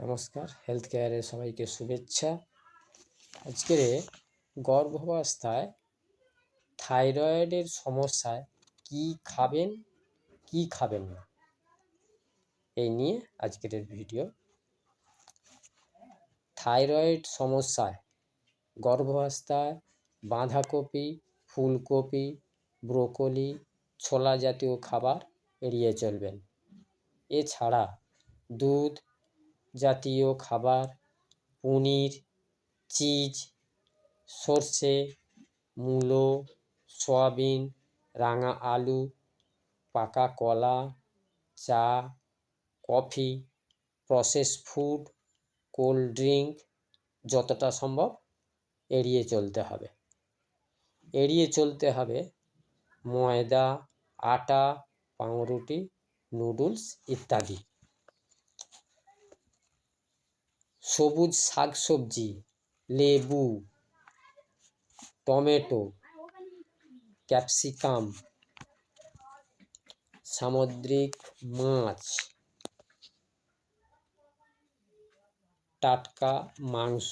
নমস্কার, হেলথ কেয়ারে সবাইকে শুভেচ্ছা। আজকের গর্ভাবস্থায় থাইরয়েডের সমস্যায় কি খাবেন কি খাবেন না এই নিয়ে আজকের ভিডিও। থাইরয়েড সমস্যায় গর্ভাবস্থায় বাঁধাকপি, ফুলকপি, ব্রোকলি, ছোলা জাতীয় খাবার এড়িয়ে চলবেন। এছাড়া দুধ জাতীয় খাবার, পনির, চিজ, সর্ষে, মূলো, সয়াবিন, রাঙা আলু, পাকা কলা, চা, coffee, process food, cold drink যতটা সম্ভব এড়িয়ে চলতে হবে। এড়িয়ে চলতে হবে ময়দা, আটা, পাউরুটি, নুডলস ইত্যাদি। সবুজ শাকসবজি, লেবু, টমেটো, ক্যাপসিকাম, সামুদ্রিক মাছ, টাটকা মাংস,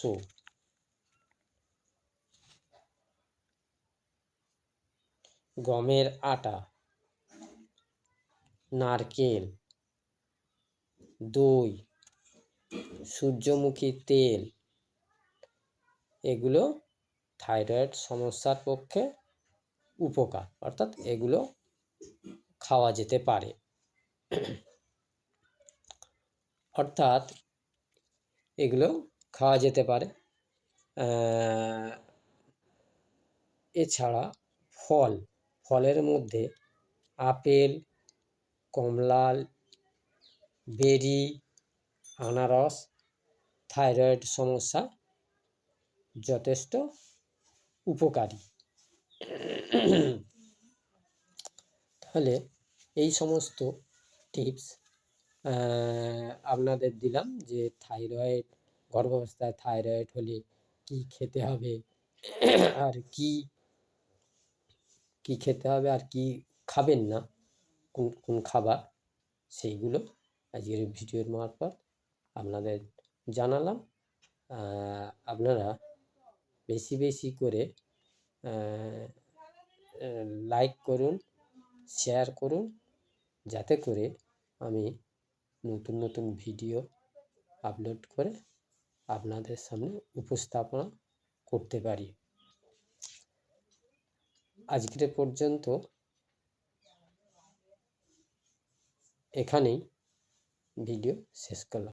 গমের আটা, নারকেল, দই, সূর্যমুখী তেল এগুলো থাইরয়েড সমস্যার পক্ষে উপকার, অর্থাৎ এগুলো খাওয়া যেতে পারে। এছাড়া ফলের মধ্যে আপেল, কমলা, বেরি, আনারস থাইরয়েড সমস্যা যথেষ্ট উপকারী। তাহলে এই সমস্ত টিপস আপনাদের দিলাম যে গর্ভাবস্থায় থাইরয়েড হলে কি খেতে হবে আর কি খেতে হবে আর কি খাবেন না, কোন খাবার, সেইগুলো আজকের ভিডিওর মারফত আপনাদের জানালাম। আপনারা বেশি বেশি করে লাইক করুন, শেয়ার করুন, যাতে করে আমি নতুন নতুন ভিডিও আপলোড করে আপনাদের সামনে উপস্থাপনা করতে পারি। আজকের পর্যন্ত এখানেই ভিডিও শেষ করলাম।